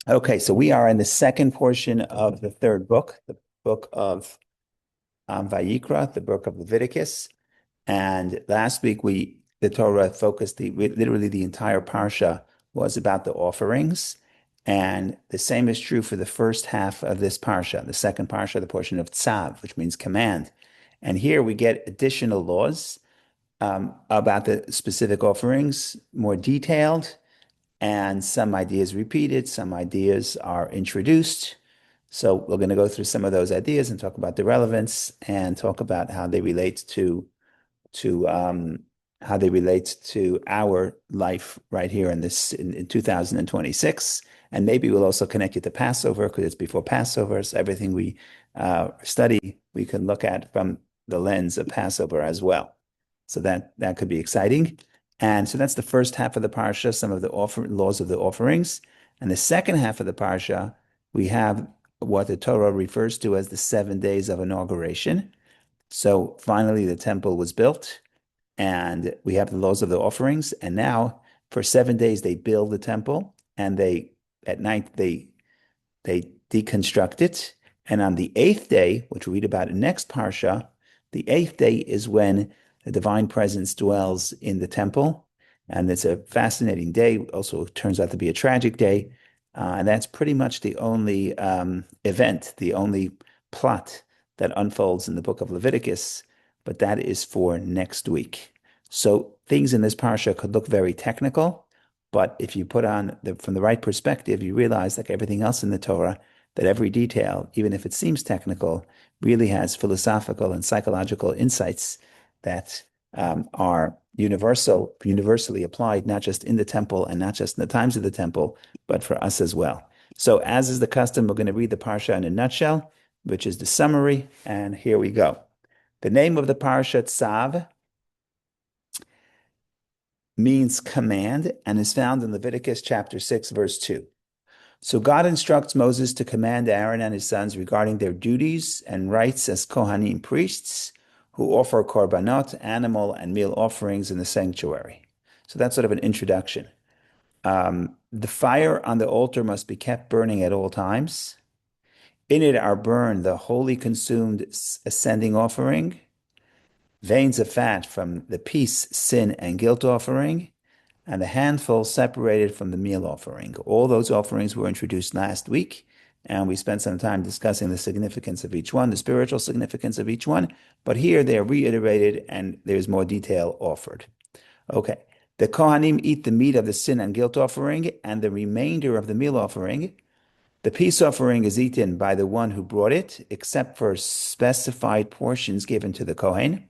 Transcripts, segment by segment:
Okay, so we are in the second portion of the third book, the book of Vayikra, the book of Leviticus. And last week the Torah focused literally the entire parsha was about the offerings. And the same is true for the first half of this parsha, the second parsha, the portion of Tzav, which means command. And here we get additional laws about the specific offerings, more detailed, and some ideas repeated, some ideas are introduced. So we're going to go through some of those ideas and talk about the relevance and talk about how they relate to how they relate to our life right here in 2026. And maybe we'll also connect it to Passover because it's before Passover. So everything we study, we can look at from the lens of Passover as well. So that could be exciting. And so that's the first half of the parsha, some of the laws of the offerings. And the second half of the parsha, we have what the Torah refers to as the 7 days of inauguration. So finally, the temple was built, and we have the laws of the offerings. And now, for 7 days, they build the temple, and at night they deconstruct it. And on the eighth day, which we read about in next parsha, the eighth day is when the divine presence dwells in the temple. And it's a fascinating day. Also, it turns out to be a tragic day. And that's pretty much the only event, the only plot that unfolds in the book of Leviticus. But that is for next week. So things in this parsha could look very technical, but if you put on from the right perspective, you realize, like everything else in the Torah, that every detail, even if it seems technical, really has philosophical and psychological insights that are universally applied, not just in the temple and not just in the times of the temple, but for us as well. So, as is the custom, we're going to read the parsha in a nutshell, which is the summary, and here we go. The name of the parsha, Tzav, means command and is found in Leviticus chapter 6, verse 2. So God instructs Moses to command Aaron and his sons regarding their duties and rights as Kohanim priests who offer korbanot, animal and meal offerings in the sanctuary. So that's sort of an introduction. The fire on the altar must be kept burning at all times. In it are burned the wholly consumed ascending offering, veins of fat from the peace, sin, and guilt offering, and a handful separated from the meal offering. All those offerings were introduced last week, and we spent some time discussing the significance of each one, the spiritual significance of each one, but here they are reiterated and there's more detail offered. Okay. The Kohanim eat the meat of the sin and guilt offering and the remainder of the meal offering. The peace offering is eaten by the one who brought it, except for specified portions given to the Kohen.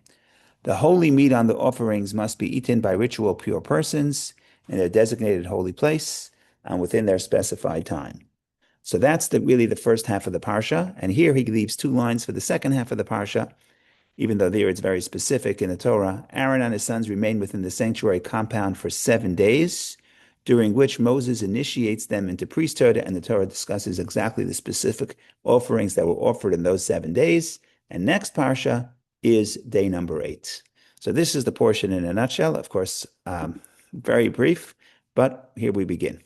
The holy meat on the offerings must be eaten by ritual pure persons in a designated holy place and within their specified time. So that's really the first half of the parsha. And here he leaves two lines for the second half of the parsha, even though there it's very specific in the Torah. Aaron and his sons remain within the sanctuary compound for 7 days, during which Moses initiates them into priesthood, and the Torah discusses exactly the specific offerings that were offered in those 7 days. And next parsha is day number 8. So this is the portion in a nutshell. Of course, very brief, but here we begin.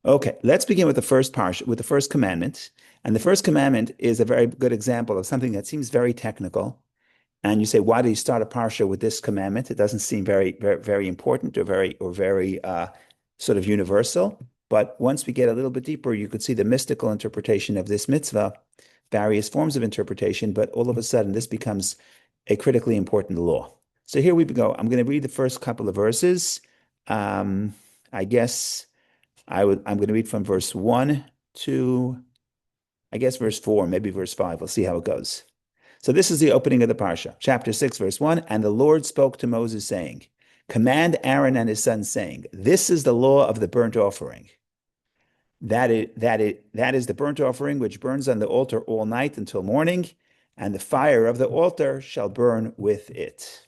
Okay, let's begin with the first parsha, with the first commandment. And the first commandment is a very good example of something that seems very technical. And you say, why do you start a parsha with this commandment? It doesn't seem very important or very sort of universal. But once we get a little bit deeper, you could see the mystical interpretation of this mitzvah, various forms of interpretation, but all of a sudden this becomes a critically important law. So here we go. I'm going to read the first couple of verses. I guess I'm going to read from verse 1 to, I guess, verse 4, maybe verse 5. We'll see how it goes. So this is the opening of the parsha, chapter 6, verse 1. And the Lord spoke to Moses, saying, command Aaron and his sons, saying, this is the law of the burnt offering. That is the burnt offering which burns on the altar all night until morning, and the fire of the altar shall burn with it.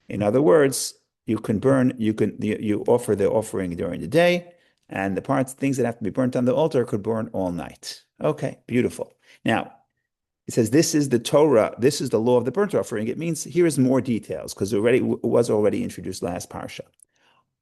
In other words, you offer the offering during the day, and things that have to be burnt on the altar could burn all night. Okay, beautiful. Now, it says this is the Torah, this is the law of the burnt offering. It means here is more details because it was already introduced last parsha.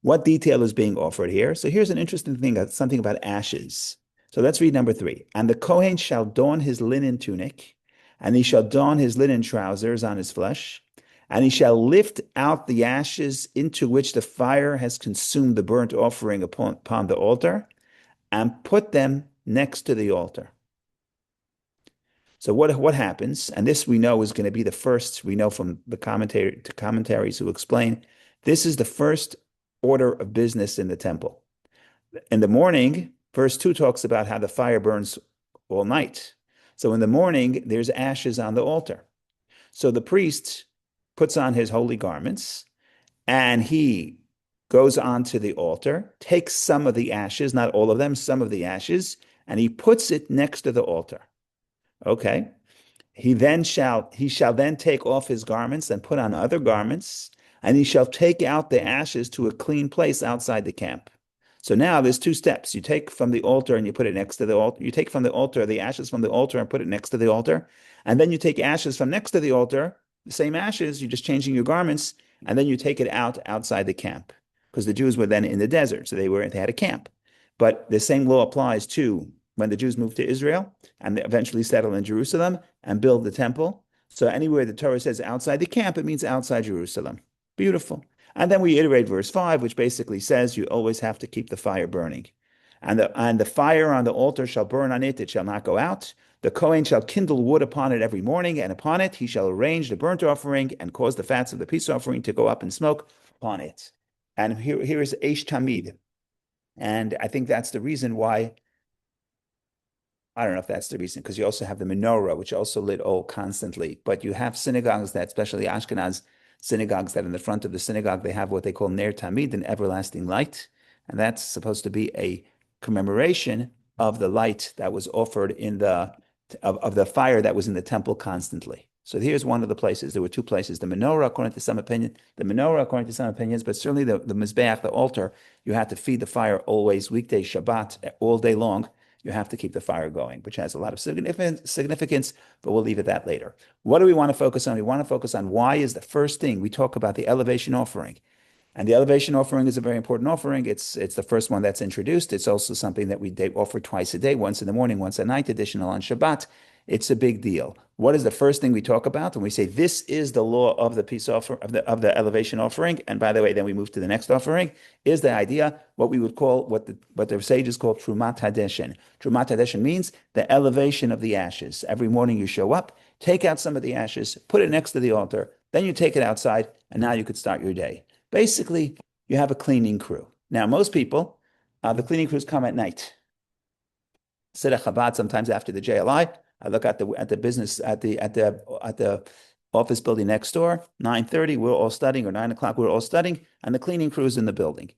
What detail is being offered here? So here's an interesting thing, something about ashes. So let's read number 3. And the Kohen shall don his linen tunic, and he shall don his linen trousers on his flesh, and he shall lift out the ashes into which the fire has consumed the burnt offering upon the altar, and put them next to the altar. So what happens? And this we know is going to be the first. We know from the commentaries who explain this is the first order of business in the temple. In the morning, verse 2 talks about how the fire burns all night. So in the morning, there's ashes on the altar. So the priest puts on his holy garments and he goes onto the altar, takes some of the ashes, not all of them, some of the ashes, and he puts it next to the altar. Okay. He shall then take off his garments and put on other garments, and he shall take out the ashes to a clean place outside the camp. So now there's 2 steps. You take from the altar and you put it next to the altar. You take from the altar the ashes from the altar and put it next to the altar. And then you take ashes from next to the altar, the same ashes, you're just changing your garments, and then you take it outside the camp. Because the Jews were then in the desert, so they had a camp. But the same law applies to when the Jews moved to Israel and they eventually settled in Jerusalem and build the temple. So anywhere the Torah says outside the camp, it means outside Jerusalem. Beautiful. And then we iterate verse 5, which basically says you always have to keep the fire burning. And the fire on the altar shall burn on it, it shall not go out. The Kohen shall kindle wood upon it every morning, and upon it he shall arrange the burnt offering and cause the fats of the peace offering to go up in smoke upon it. And here is Eish Tamid. And I think that's the reason why I don't know if that's the reason, because you also have the menorah, which also lit all constantly. But you have synagogues that, especially Ashkenaz synagogues, that in the front of the synagogue, they have what they call Ner Tamid, an everlasting light. And that's supposed to be a commemoration of the light that was offered of the fire that was in the temple constantly. So here's one of the places. There were 2 places. The menorah, according to some opinions, but certainly the Mizbeach, the altar, you have to feed the fire always, weekday, Shabbat, all day long. You have to keep the fire going, which has a lot of significance, but we'll leave it that later. What do we want to focus on? We want to focus on why is the first thing we talk about the elevation offering. And the elevation offering is a very important offering. It's the first one that's introduced. It's also something that they offer twice a day, once in the morning, once at night, additional on Shabbat. It's a big deal. What is the first thing we talk about when we say this is the law of the peace offer of the elevation offering? And by the way, then we move to the next offering. Is the idea what we would call what the sages call Trumat Hadeshin. Trumat Hadeshin means the elevation of the ashes. Every morning you show up, take out some of the ashes, put it next to the altar, then you take it outside, and now you could start your day. Basically, you have a cleaning crew. Now, most people, the cleaning crews come at night. Siddur Chabad, sometimes after the JLI, I look at the business at the office building next door. 9:30, we're all studying, or 9 o'clock, we're all studying, and the cleaning crew is in the building.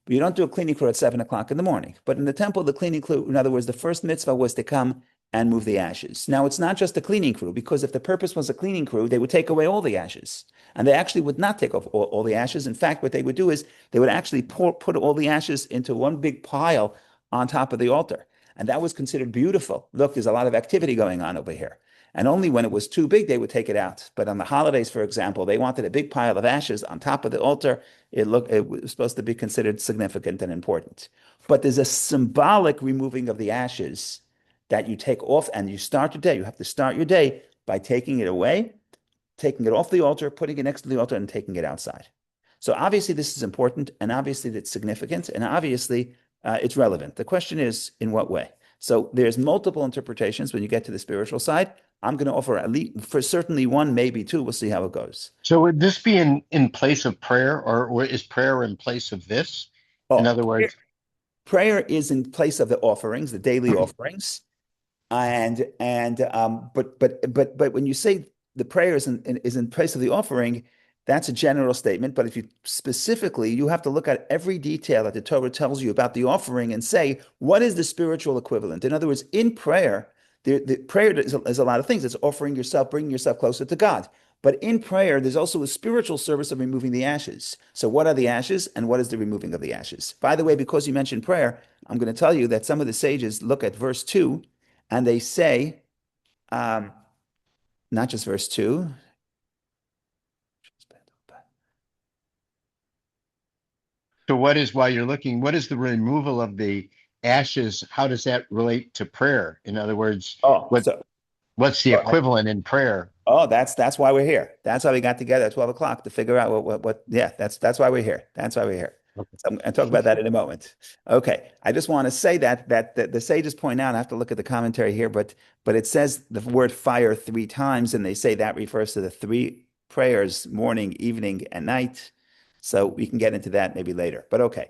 But you don't do a cleaning crew at 7 o'clock in the morning. But in the temple, the cleaning crew, in other words, the first mitzvah was to come and move the ashes. Now, it's not just a cleaning crew, because if the purpose was a cleaning crew, they would take away all the ashes. And they actually would not take off all the ashes. In fact, what they would do is they would actually put all the ashes into one big pile on top of the altar. And that was considered beautiful. Look, there's a lot of activity going on over here. And only when it was too big, they would take it out. But on the holidays, for example, they wanted a big pile of ashes on top of the altar. It was supposed to be considered significant and important. But there's a symbolic removing of the ashes that you take off and you start your day. You have to start your day by taking it away, taking it off the altar, putting it next to the altar, and taking it outside. So obviously this is important, and obviously it's significant, and obviously it's relevant. The question is, in what way? So there's multiple interpretations when you get to the spiritual side. I'm going to offer at least for certainly one, maybe 2. We'll see how it goes. So would this be in place of prayer, or is prayer in place of this? In Oh, other words, prayer is in place of the offerings, the daily offerings. But when you say the prayer is in place of the offering, that's a general statement. But if you specifically, you have to look at every detail that the Torah tells you about the offering and say, what is the spiritual equivalent? In other words, in prayer, the prayer is a lot of things. It's offering yourself, bringing yourself closer to God. But in prayer, there's also a spiritual service of removing the ashes. So what are the ashes and what is the removing of the ashes? By the way, because you mentioned prayer, I'm going to tell you that some of the sages look at verse 2 and they say, um, not just verse 2. So what is, while you're looking, what is the removal of the ashes? How does that relate to prayer? In other words, Oh, what so what's the go ahead. equivalent in prayer? Oh, that's why we're here. That's why we got together at 12 o'clock to figure out what yeah, that's why we're here. That's why we're here. Okay. So I'm going to talk about that in a moment. Okay. I just want to say that the sages point out, I have to look at the commentary here, but it says the word fire three times, and they say that refers to the three prayers, morning, evening, and night. So we can get into that maybe later. But okay.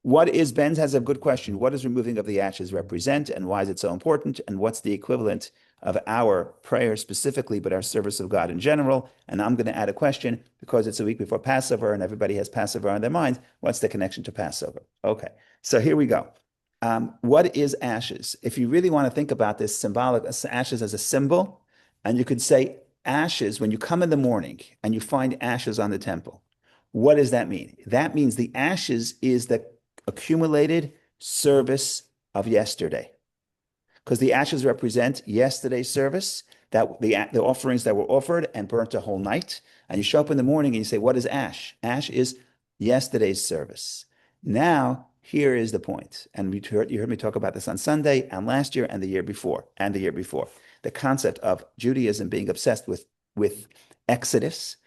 Ben's has a good question. What does removing of the ashes represent, and why is it so important? And what's the equivalent of our prayer specifically, but our service of God in general? And I'm going to add a question because it's a week before Passover and everybody has Passover on their mind. What's the connection to Passover? Okay, so here we go. What is ashes? If you really want to think about this symbolic, ashes as a symbol, and you could say ashes, when you come in the morning and you find ashes on the temple, what does that mean? That means the ashes is the accumulated service of yesterday, because the ashes represent yesterday's service, that the offerings that were offered and burnt a whole night. And you show up in the morning and you say, what is ash? Ash is yesterday's service. Now, here is the point. And you heard me talk about this on Sunday and last year and the year before and the year before. The concept of Judaism being obsessed with Exodus,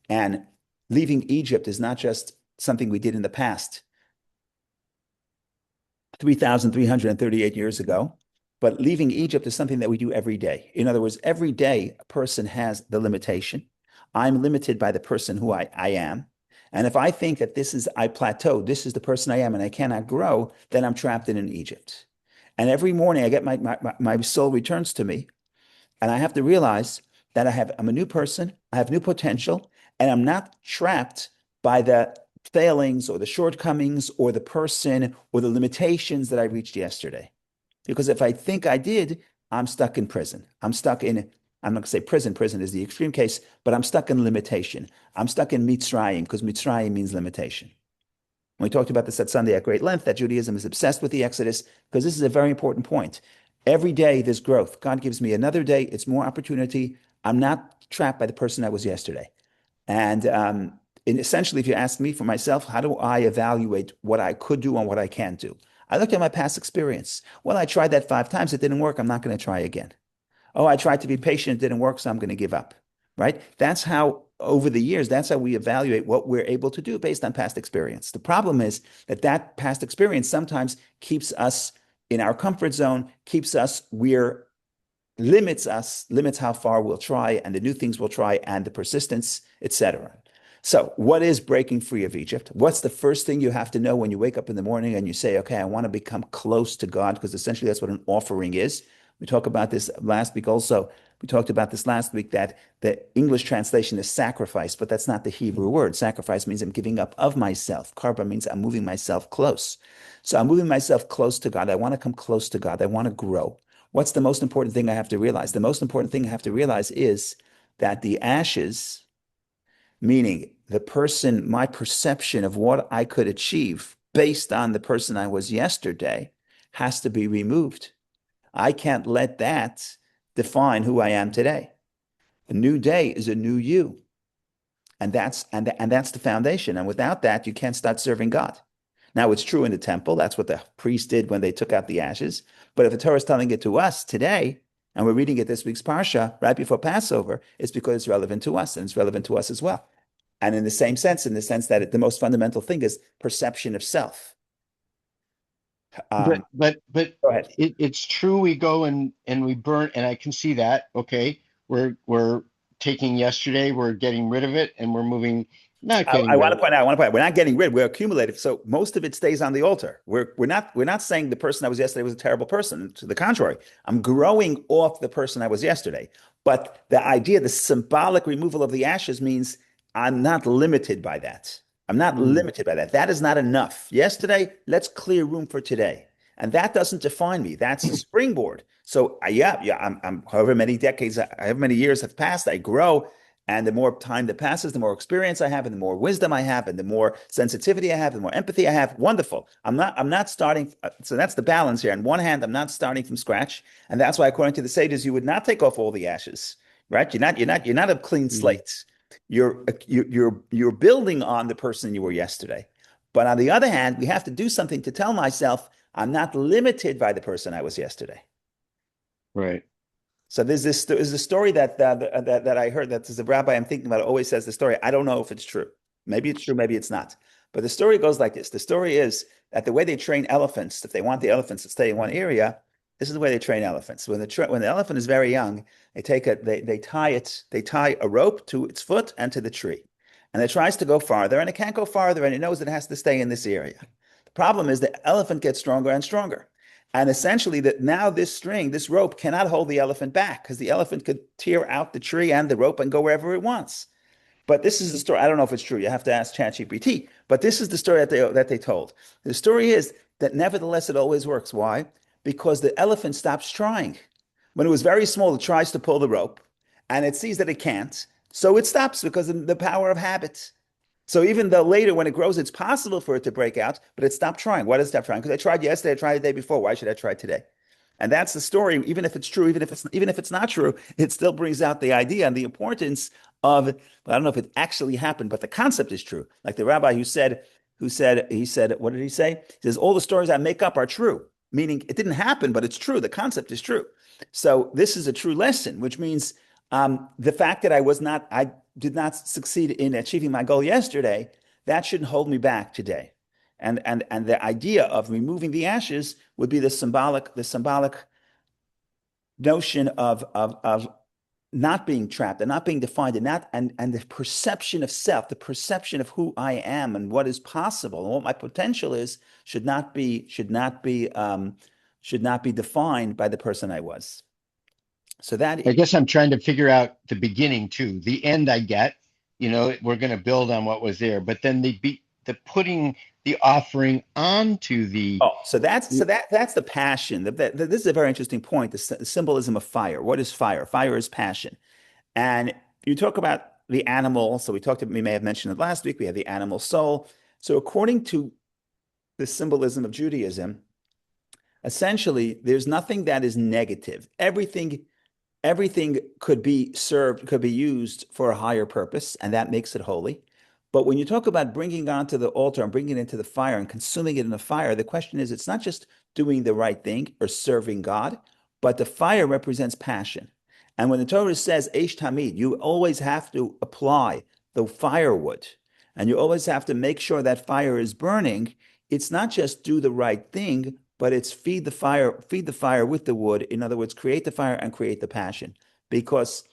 and leaving Egypt is not just something we did in the past 3,338 years ago. But leaving Egypt is something that we do every day. In other words, every day a person has the limitation. I'm limited by the person who I am. And if I think that I plateau, this is the person I am, and I cannot grow, then I'm trapped in Egypt. And every morning I get my soul returns to me, and I have to realize that I'm a new person, I have new potential, and I'm not trapped by the failings or the shortcomings or the person or the limitations that I reached yesterday. Because if I think I did, I'm stuck in prison. I'm not going to say prison. Prison is the extreme case, but I'm stuck in limitation. I'm stuck in Mitzrayim, because Mitzrayim means limitation. We talked about this at Sunday at great length, that Judaism is obsessed with the Exodus, because this is a very important point. Every day there's growth. God gives me another day. It's more opportunity. I'm not trapped by the person I was yesterday. And essentially, if you ask me for myself, how do I evaluate what I could do and what I can't do? I looked at my past experience. Well, I tried that 5 times. It didn't work. I'm not going to try again. Oh, I tried to be patient. It didn't work. So I'm going to give up. Right? That's how, over the years, that's how we evaluate what we're able to do based on past experience. The problem is that past experience sometimes keeps us in our comfort zone, limits how far we'll try and the new things we'll try and the persistence, etc. So, what is breaking free of Egypt? What's the first thing you have to know when you wake up in the morning and you say, okay, I want to become close to God? Because essentially that's what an offering is. We talked about this last week also. We talked about this last week, that the English translation is sacrifice, but that's not the Hebrew word. Sacrifice means I'm giving up of myself. Karba means I'm moving myself close. So I'm moving myself close to God. I want to come close to God. I want to grow. What's the most important thing I have to realize? The most important thing I have to realize is that the ashes, meaning my perception of what I could achieve based on the person I was yesterday, has to be removed. I can't let that define who I am today. A new day is a new you. And that's the foundation. And without that, you can't start serving God. Now, it's true in the temple. That's what the priests did when they took out the ashes. But if the Torah is telling it to us today, and we're reading it this week's Parsha, right before Passover, it's because it's relevant to us, and it's relevant to us as well. And in the same sense, the most fundamental thing is perception of self. But Go ahead. it's true. We go and we burn, and I can see that. Okay, we're taking yesterday, we're getting rid of it, and we're moving. Not I getting rid want to of it. point out, we're not getting rid, we're accumulative. So most of it stays on the altar. We're not saying the person I was yesterday was a terrible person. To the contrary, I'm growing off the person I was yesterday. But the symbolic removal of the ashes means I'm not limited by that. I'm not Mm, limited by that. That is not enough. Yesterday, let's clear room for today. And that doesn't define me. That's a springboard. So yeah, I'm however many decades, however many years have passed, I grow. And the more time that passes, the more experience I have, and the more wisdom I have, and the more sensitivity I have, the more empathy I have. Wonderful. I'm not starting. So that's the balance here. On one hand, I'm not starting from scratch. And that's why, according to the sages, you would not take off all the ashes, right? You're not a clean mm, slate. You're building on the person you were yesterday. But on the other hand, we have to do something to tell myself I'm not limited by the person I was yesterday. Right. So there's a story that I heard that the rabbi I'm thinking about always says the story. I don't know if it's true. Maybe it's true, maybe it's not. But the story goes like this. The story is that the way they train elephants, if they want the elephants to stay in one area, this is the way they train elephants. When the elephant is very young, they tie a rope to its foot and to the tree. And it tries to go farther, and it can't go farther, and it knows it has to stay in this area. The problem is the elephant gets stronger and stronger. And essentially, that now this rope cannot hold the elephant back because the elephant could tear out the tree and the rope and go wherever it wants. But this is the story. I don't know if it's true. You have to ask ChatGPT. But this is the story that they told. The story is that nevertheless it always works. Why? Because the elephant stops trying. When it was very small, it tries to pull the rope, and it sees that it can't, so it stops because of the power of habit. So even though later, when it grows, it's possible for it to break out, but it stopped trying. Why does it stop trying? Because I tried yesterday, I tried the day before. Why should I try today? And that's the story. Even if it's true, even if it's not true, it still brings out the idea and the importance of. Well, I don't know if it actually happened, but the concept is true. Like the rabbi he said, what did he say? He says all the stories I make up are true, meaning it didn't happen, but it's true. The concept is true. So this is a true lesson, which means the fact that I did not succeed in achieving my goal yesterday, that shouldn't hold me back today. And the idea of removing the ashes would be the symbolic notion of not being trapped and not being defined and the perception of self, the perception of who I am and what is possible and what my potential is should not be defined by the person I was. So that I guess I'm trying to figure out the beginning too. The end I get, we're going to build on what was there, but then the putting the offering onto the. Oh, so that's the passion. This is a very interesting point. The symbolism of fire. What is fire? Fire is passion. And you talk about the animal. So we may have mentioned it last week. We have the animal soul. So according to the symbolism of Judaism, essentially, there's nothing that is negative. Everything could be used for a higher purpose, and that makes it holy. But when you talk about bringing it onto the altar and bringing it into the fire and consuming it in the fire, the question is, it's not just doing the right thing or serving God, but the fire represents passion. And when the Torah says Eish Tamid, you always have to apply the firewood, and you always have to make sure that fire is burning. It's not just do the right thing, but it's feed the fire with the wood. In other words, create the fire and create the passion, because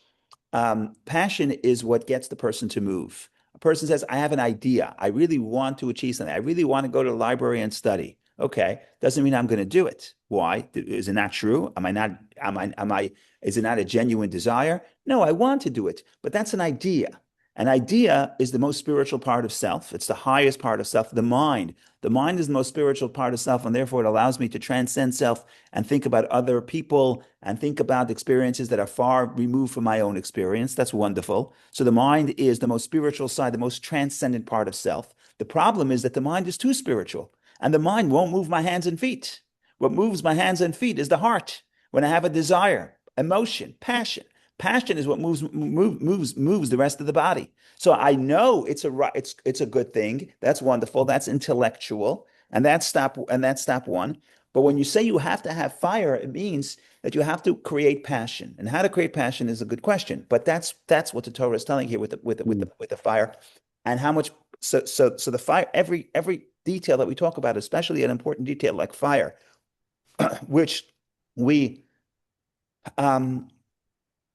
passion is what gets the person to move. A person says, I have an idea. I really want to achieve something. I really want to go to the library and study. Okay, doesn't mean I'm going to do it. Why? Is it not true? Is it not a genuine desire? No, I want to do it, but that's an idea. An idea is the most spiritual part of self. It's the highest part of self, the mind. The mind is the most spiritual part of self, and therefore it allows me to transcend self and think about other people and think about experiences that are far removed from my own experience. That's wonderful. So the mind is the most spiritual side, the most transcendent part of self. The problem is that the mind is too spiritual, and the mind won't move my hands and feet. What moves my hands and feet is the heart. When I have a desire, emotion, passion. Passion is what moves the rest of the body. So I know it's a good thing. That's wonderful. That's intellectual, and that's step one. But when you say you have to have fire, it means that you have to create passion. And how to create passion is a good question. But that's what the Torah is telling here with the fire, and how much. So the fire, every detail that we talk about, especially an important detail like fire, which we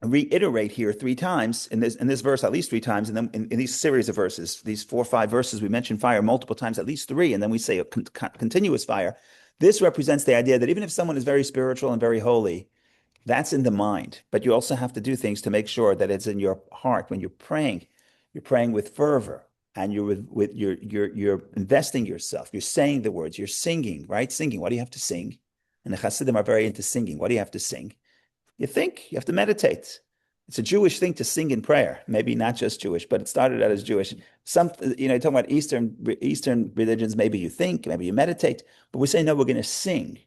reiterate here three times in this verse, at least three times, and then in these series of verses, these 4 or 5 verses, we mention fire multiple times, at least 3, and then we say a continuous fire. This represents the idea that even if someone is very spiritual and very holy, that's in the mind, but you also have to do things to make sure that it's in your heart. When you're praying with fervor, and you're investing yourself. You're saying the words. You're singing, right? Singing. What do you have to sing? And the Hasidim are very into singing. What do you have to sing? You think, you have to meditate. It's a Jewish thing to sing in prayer. Maybe not just Jewish, but it started out as Jewish. Talking about Eastern religions, maybe you think, maybe you meditate, but we say, no, we're going to sing.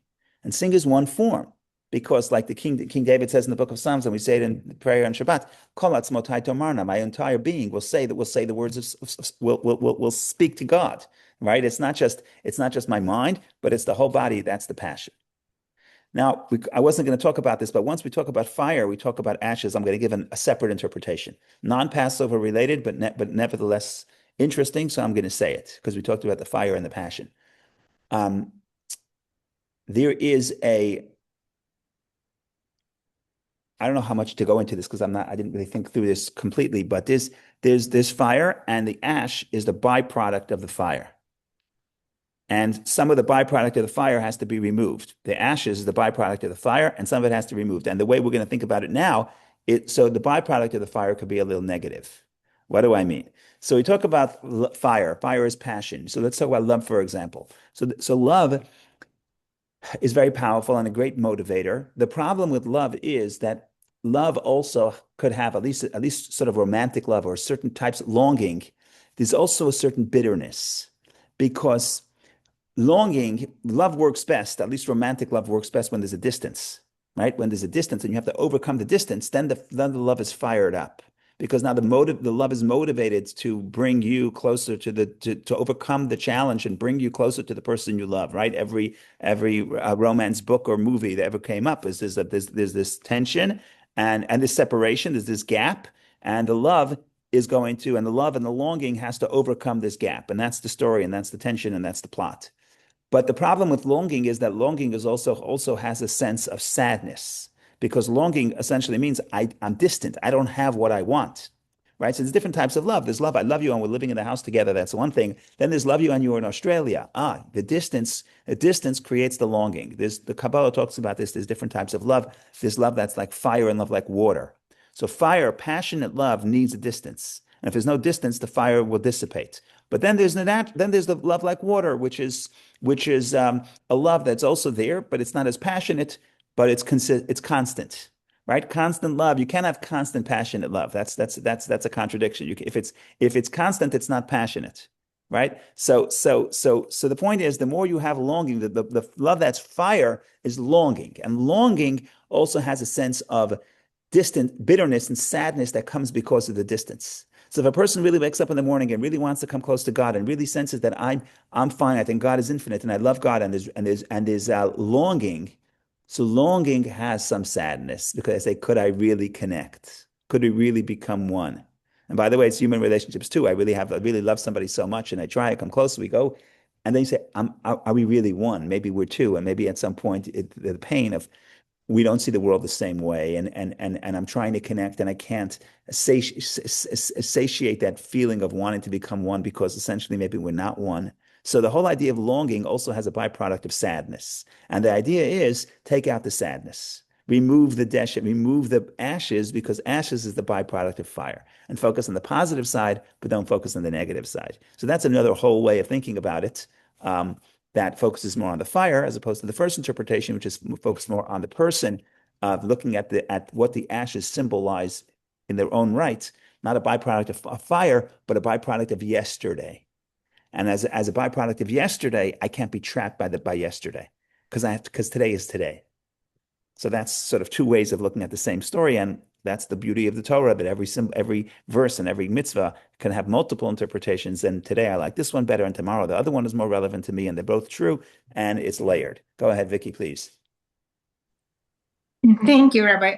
And sing is one form, because like King David says in the book of Psalms, and we say it in prayer on Shabbat, Kol atzmotai tomarna, my entire being will say the words will speak to God. right? It's not just my mind, but it's the whole body. That's the passion. Now, I wasn't going to talk about this, but once we talk about fire, we talk about ashes. I'm going to give a separate interpretation, non-Passover related, but nevertheless interesting. So I'm going to say it because we talked about the fire and the passion. Um, there is a I don't know how much to go into this because I didn't really think through this completely, but there's fire, and the ash is the byproduct of the fire. And some of the byproduct of the fire has to be removed. The ashes is the byproduct of the fire, and some of it has to be removed. And the way we're going to think about it now, so the byproduct of the fire could be a little negative. What do I mean? So we talk about fire. Fire is passion. So let's talk about love, for example. So love is very powerful and a great motivator. The problem with love is that love also could have at least sort of romantic love or certain types of longing. There's also a certain bitterness because love works best, at least romantic love works best when there's a distance, right? When there's a distance and you have to overcome the distance, then the love is fired up because now the love is motivated to bring you closer to overcome the challenge and bring you closer to the person you love, right? Every romance book or movie that ever came up is there's this tension and this separation, there's this gap, and the love and the love and the longing has to overcome this gap, and that's the story, and that's the tension, and that's the plot. But the problem with longing is that longing is also has a sense of sadness because longing essentially means I'm distant. I don't have what I want. Right. So there's different types of love. There's love. I love you and we're living in the house together. That's one thing. Then there's love you and you're in Australia. The distance creates the longing. The Kabbalah talks about this. There's different types of love. There's love that's like fire and love like water. So fire, passionate love needs a distance. And if there's no distance, the fire will dissipate. But then there's the love like water, which is a love that's also there, but it's not as passionate, but it's constant, right? Constant love. You can't have constant passionate love. That's a contradiction. If it's constant, it's not passionate, right? So the point is, the more you have longing, the love that's fire is longing, and longing also has a sense of distant bitterness and sadness that comes because of the distance. So if a person really wakes up in the morning and really wants to come close to God and really senses that I'm fine, I think God is infinite and I love God, and there's longing. So longing has some sadness because I say, could I really connect? Could we really become one? And by the way, it's human relationships too. I really love somebody so much, and I try, I come close, we go, and then you say, are we really one? Maybe we're two, and maybe at some point the pain of we don't see the world the same way, and I'm trying to connect, and I can't satiate that feeling of wanting to become one because essentially maybe we're not one. So the whole idea of longing also has a byproduct of sadness, and the idea is take out the sadness, remove the deshet, remove the ashes, because ashes is the byproduct of fire, and focus on the positive side, but don't focus on the negative side. So that's another whole way of thinking about it. Um, that focuses more on the fire as opposed to the first interpretation, which is focused more on the person, looking at what the ashes symbolize in their own right, not a byproduct of fire, but a byproduct of yesterday. And as a byproduct of yesterday, I can't be trapped by yesterday because today is today. So that's sort of two ways of looking at the same story, and that's the beauty of the Torah. That every verse and every mitzvah can have multiple interpretations. And today I like this one better, and tomorrow the other one is more relevant to me, and they're both true, and it's layered. Go ahead, Vicky, please. Thank you, Rabbi.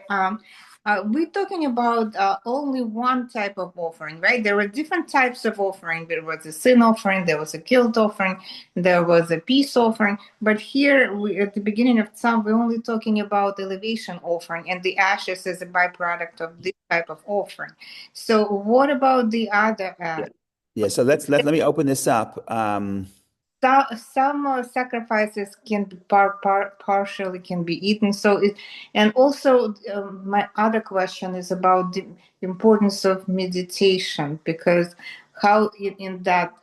We're talking about only one type of offering, right? There were different types of offering. There was a sin offering, there was a guilt offering, there was a peace offering. But here, at the beginning of Tzav, we're only talking about elevation offering, and the ashes is a byproduct of this type of offering. So, what about the other? Yeah. Yeah. So let me open this up. Some sacrifices can be partially can be eaten. So and also my other question is about the importance of meditation, because how in that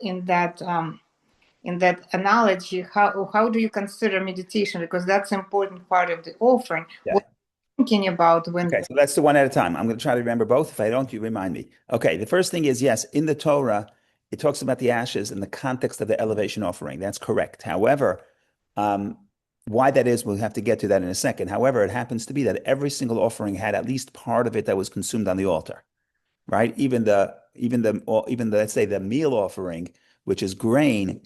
analogy, how do you consider meditation, because that's an important part of the offering. Yeah. What are you thinking about when? Okay, so let's do one at a time. I'm going to try to remember both. If I don't, you remind me. Okay, the first thing is yes, in the Torah, it talks about the ashes in the context of the elevation offering. That's correct. However, um, why that is, we'll have to get to that in a second. However, it happens to be that every single offering had at least part of it that was consumed on the altar, right? Even the let's say the meal offering, which is grain,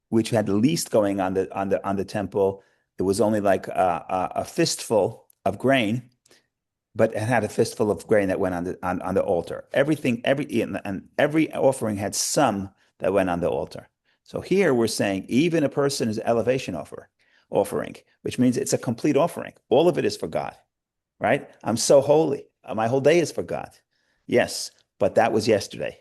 which had the least going on the temple. It was only like a fistful of grain, but it had a fistful of grain that went on the altar. Every offering had some that went on the altar. So here we're saying even a person is elevation offering, which means it's a complete offering. All of it is for God, right? I'm so holy. My whole day is for God. Yes, but that was yesterday,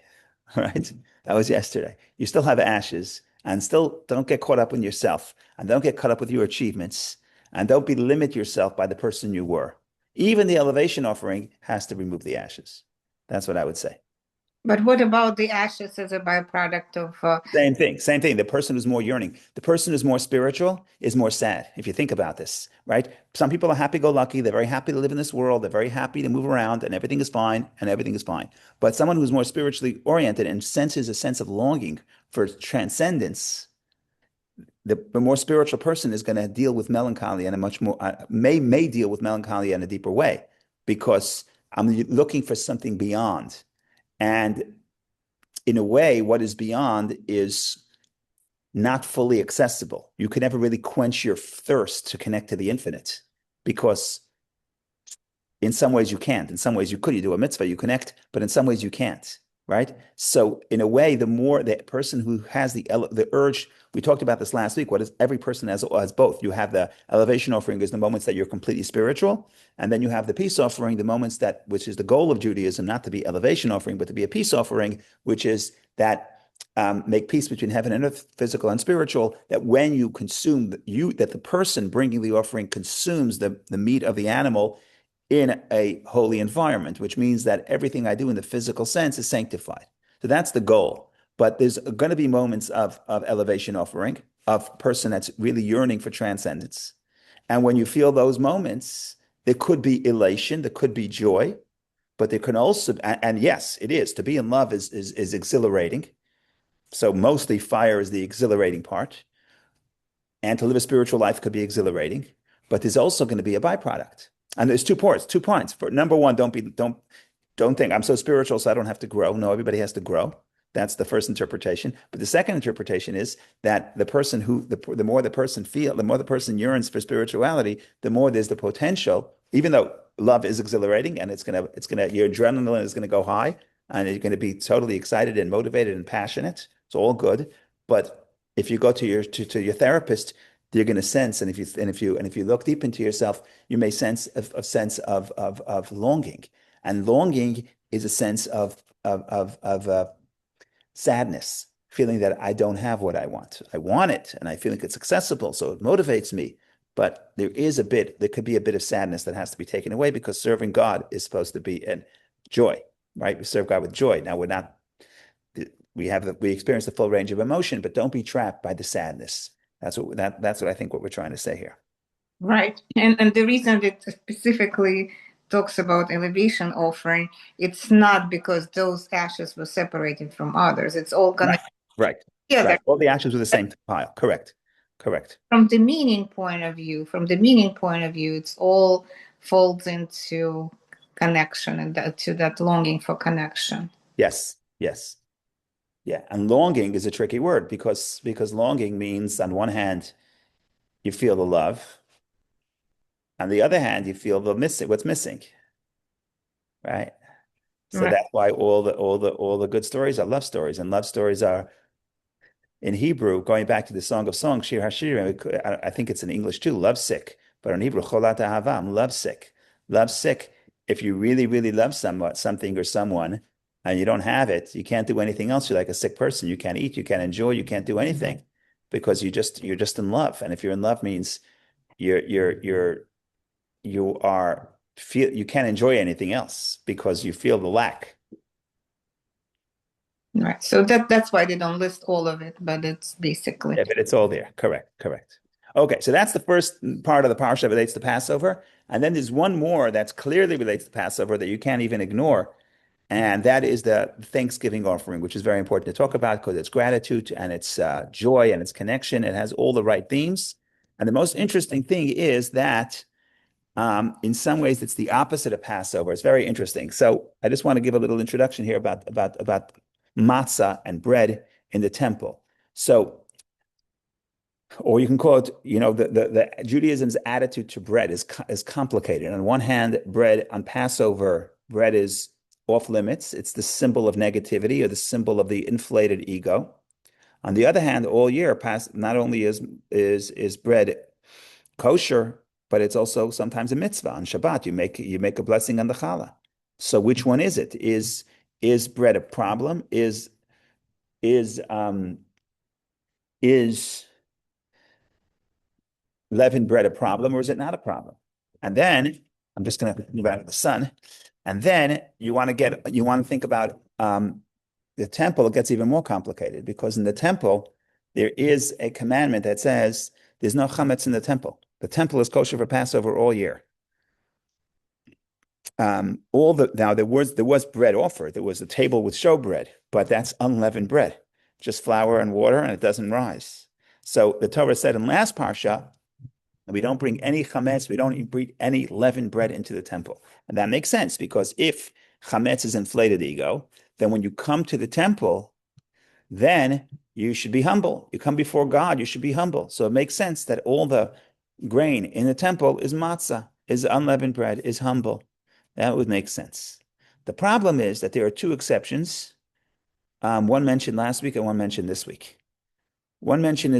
right? That was yesterday. You still have ashes, and still don't get caught up in yourself, and don't get caught up with your achievements, and don't limit yourself by the person you were. Even the elevation offering has to remove the ashes. That's what I would say. But what about the ashes as a byproduct of? Same thing, same thing. The person who's more yearning, the person who's more spiritual is more sad. If you think about this, right? Some people are happy-go-lucky. They're very happy to live in this world. They're very happy to move around and everything is fine and everything is fine. But someone who's more spiritually oriented and senses a sense of longing for transcendence, the more spiritual person is going to deal with melancholy in a much more, may deal with melancholy in a deeper way because I'm looking for something beyond. And in a way, what is beyond is not fully accessible. You can never really quench your thirst to connect to the infinite because in some ways you can't. In some ways you could. You do a mitzvah, you connect, but in some ways you can't, right? So in a way, the more the person who has the urge, we talked about this last week, what is every person has both. You have the elevation offering is the moments that you're completely spiritual, and then you have the peace offering, the moments that, which is the goal of Judaism, not to be elevation offering, but to be a peace offering, which is that make peace between heaven and earth, physical and spiritual, that when you consume, that the person bringing the offering consumes the meat of the animal in a holy environment, which means that everything I do in the physical sense is sanctified. So that's the goal. But there's going to be moments of elevation offering, of person that's really yearning for transcendence. And when you feel those moments, there could be elation, there could be joy, but there can also, and yes, it is, to be in love is exhilarating. So mostly fire is the exhilarating part. And to live a spiritual life could be exhilarating, but there's also going to be a byproduct. And there's two points. For number one, don't think I'm so spiritual, so I don't have to grow. No, everybody has to grow. That's the first interpretation. But the second interpretation is that the person the more the person yearns for spirituality, the more there's the potential, even though love is exhilarating and your adrenaline is gonna go high and you're gonna be totally excited and motivated and passionate. It's all good. But if you go to your therapist, you're going to sense, and if you look deep into yourself, you may sense a sense of longing, and longing is a sense of sadness, feeling that I don't have what I want. I want it, and I feel like it's accessible, so it motivates me. But there could be a bit of sadness that has to be taken away because serving God is supposed to be in joy, right? We serve God with joy. Now we experience the full range of emotion, but don't be trapped by the sadness. That's what I think what we're trying to say here. Right. And the reason it specifically talks about elevation offering, it's not because those ashes were separated from others. It's all gonna right. All the ashes were the same pile. Correct. From the meaning point of view, it's all folds into connection and to that longing for connection. Yes. Yeah, and longing is a tricky word because longing means on one hand you feel the love, on the other hand you feel what's missing, right? So Right. that's why all the good stories are love stories, and love stories are in Hebrew, going back to the Song of Songs, Shir HaShirim. I think it's in English too, lovesick, but in Hebrew, cholat ahava, I'm lovesick. Lovesick. If you really, really love something or someone, and you don't have it, you can't do anything else. You're like a sick person. You can't eat, you can't enjoy, you can't do anything because you're just in love. And if you're in love means you can't enjoy anything else because you feel the lack. Right. So that's why they don't list all of it, but it's basically. Yeah, but it's all there. Correct. Okay, so that's the first part of the parsha that relates to Passover. And then there's one more that's clearly relates to Passover that you can't even ignore. And that is the Thanksgiving offering, which is very important to talk about because it's gratitude and it's joy and it's connection. It has all the right themes. And the most interesting thing is that in some ways it's the opposite of Passover. It's very interesting. So I just want to give a little introduction here about matzah and bread in the temple. So Or you can call it, the Judaism's attitude to bread is complicated. On one hand, bread on Passover, bread is off limits. It's the symbol of negativity or the symbol of the inflated ego. On the other hand, all year, not only is bread kosher, but it's also sometimes a mitzvah. On Shabbat, you make a blessing on the challah. So which one is it? Is bread a problem? Is leavened bread a problem, or is it not a problem? And then I'm just going to move out of the sun. And then you want to think about the temple. It gets even more complicated because in the temple there is a commandment that says there's no chametz in the temple. The temple is kosher for Passover all year. Now there was bread offered. There was a table with showbread, but that's unleavened bread, just flour and water, and it doesn't rise. So the Torah said in last parsha, we don't bring any chametz, we don't bring any leavened bread into the temple. And that makes sense because if chametz is inflated ego, then when you come to the temple, then you should be humble. You come before God, you should be humble. So it makes sense that all the grain in the temple is matzah, is unleavened bread, is humble. That would make sense. The problem is that there are two exceptions. One mentioned last week and one mentioned this week. One mentioned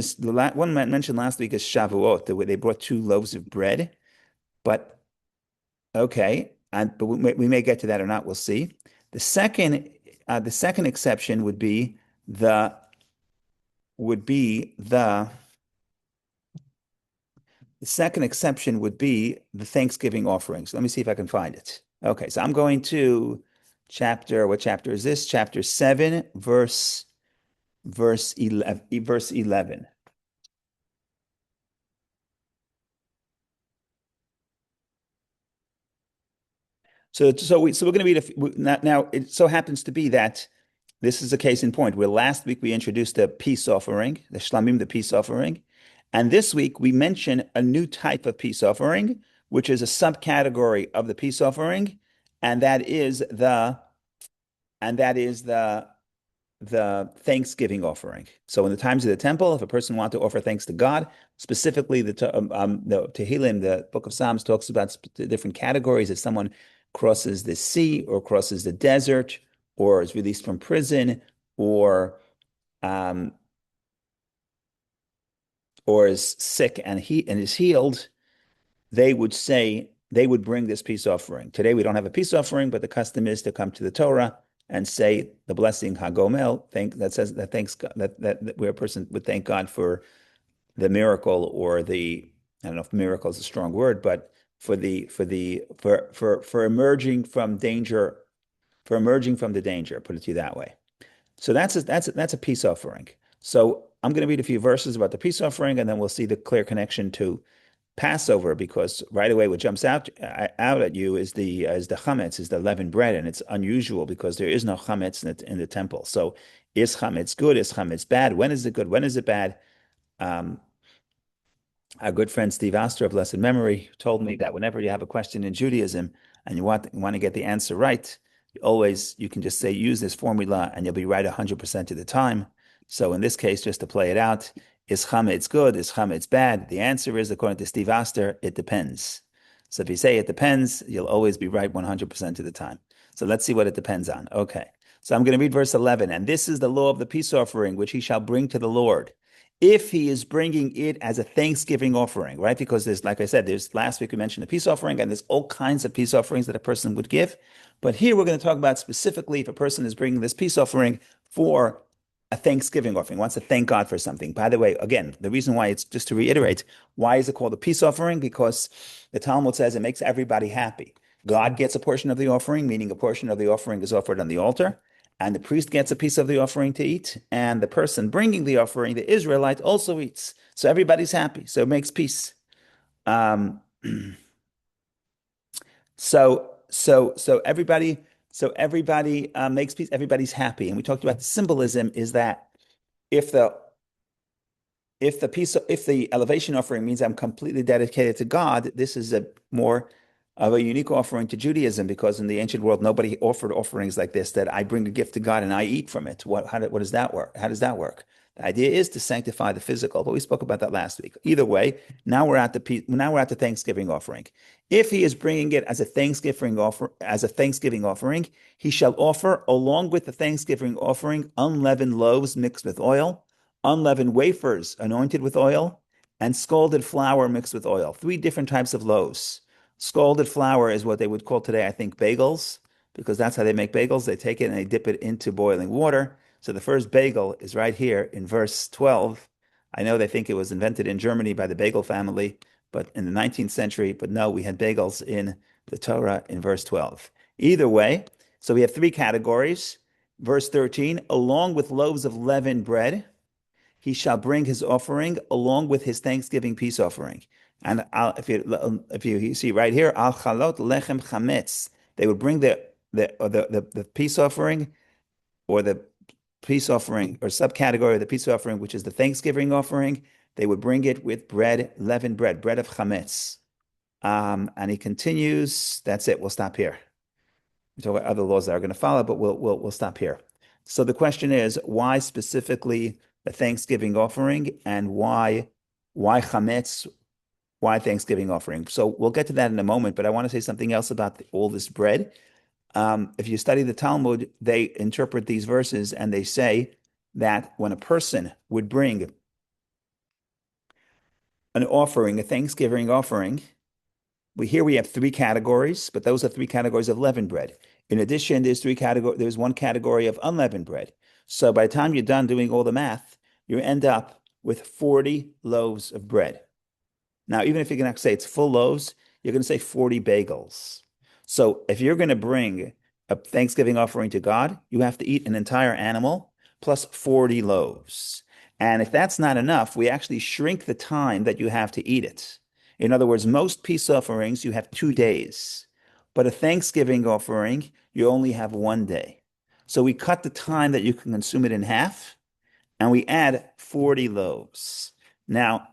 last week is Shavuot, where they brought 2 loaves of bread. But okay, but we may get to that or not. We'll see. The second exception would be the second exception would be the Thanksgiving offerings. Let me see if I can find it. Okay, so I'm going to what chapter is this? Chapter 7, verse 11. So we're going to read now. It so happens to be that this is a case in point where last week we introduced the peace offering, the shlamim, the peace offering, and this week we mention a new type of peace offering, which is a subcategory of the peace offering, and that is the Thanksgiving offering. So in the times of the temple, if a person wanted to offer thanks to God, specifically the Tehillim, the Book of Psalms talks about different categories. If someone crosses the sea or crosses the desert or is released from prison or is sick and is healed, they would bring this peace offering. Today we don't have a peace offering, but the custom is to come to the Torah and say the blessing Hagomel, where a person would thank God for the miracle or I don't know if miracle is a strong word, but for emerging from danger, put it to you that way. So that's a peace offering. So I'm going to read a few verses about the peace offering, and then we'll see the clear connection to Passover, because right away what jumps out at you is the chametz, is the leavened bread, and it's unusual because there is no chametz in the temple. So is chametz good? Is chametz bad? When is it good? When is it bad? Our good friend Steve Astor of blessed memory told me that whenever you have a question in Judaism and you want to get the answer right, you can just use this formula and you'll be right 100% of the time. So in this case, just to play it out, is chametz good? Is chametz bad? The answer is, according to Steve Astor, it depends. So if you say it depends, you'll always be right 100% of the time. So let's see what it depends on. Okay. So I'm going to read verse 11. And this is the law of the peace offering, which he shall bring to the Lord, if he is bringing it as a thanksgiving offering, right? Because there's, like I said, last week we mentioned the peace offering, and there's all kinds of peace offerings that a person would give. But here we're going to talk about specifically if a person is bringing this peace offering for a thanksgiving offering, wants to thank God for something. By the way, again, the reason why, it's just to reiterate, why is it called a peace offering? Because the Talmud says it makes everybody happy. God gets a portion of the offering, meaning a portion of the offering is offered on the altar, and the priest gets a piece of the offering to eat, and the person bringing the offering, the Israelite, also eats. So everybody's happy. So it makes peace. So everybody makes peace. Everybody's happy, and we talked about the symbolism is that if the elevation offering means I'm completely dedicated to God, this is a more of a unique offering to Judaism, because in the ancient world nobody offered offerings like this, that I bring a gift to God and I eat from it. How does that work? How does that work? The idea is to sanctify the physical, but we spoke about that last week. Either way, now we're at the Thanksgiving offering. If he is bringing it as a Thanksgiving offering, he shall offer along with the Thanksgiving offering unleavened loaves mixed with oil, unleavened wafers anointed with oil, and scalded flour mixed with oil. Three different types of loaves. Scalded flour is what they would call today, I think, bagels, because that's how they make bagels. They take it and they dip it into boiling water. So the first bagel is right here in verse 12. I know they think it was invented in Germany by the bagel family, but in the 19th century, but no, we had bagels in the Torah in verse 12. Either way, so we have three categories. Verse 13, along with loaves of leavened bread, he shall bring his offering along with his Thanksgiving peace offering. And if you see right here, al chalot lechem chametz, they would bring the peace offering or the peace offering or subcategory of the peace offering, which is the Thanksgiving offering. They would bring it with bread, leavened bread, bread of chametz. And he continues. That's it. We'll stop here. We talk about other laws that are going to follow, but we'll stop here. So the question is, why specifically the Thanksgiving offering, and why chametz? Why Thanksgiving offering? So we'll get to that in a moment. But I want to say something else about all this bread. If you study the Talmud, they interpret these verses and they say that when a person would bring an offering, a Thanksgiving offering, we have three categories, but those are three categories of leavened bread. In addition, there's one category of unleavened bread. So by the time you're done doing all the math, you end up with 40 loaves of bread. Now, even if you're going to say it's full loaves, you're going to say 40 bagels. So if you're going to bring a Thanksgiving offering to God, you have to eat an entire animal plus 40 loaves. And if that's not enough, we actually shrink the time that you have to eat it. In other words, most peace offerings, you have 2 days. But a Thanksgiving offering, you only have 1 day. So we cut the time that you can consume it in half, and we add 40 loaves. Now,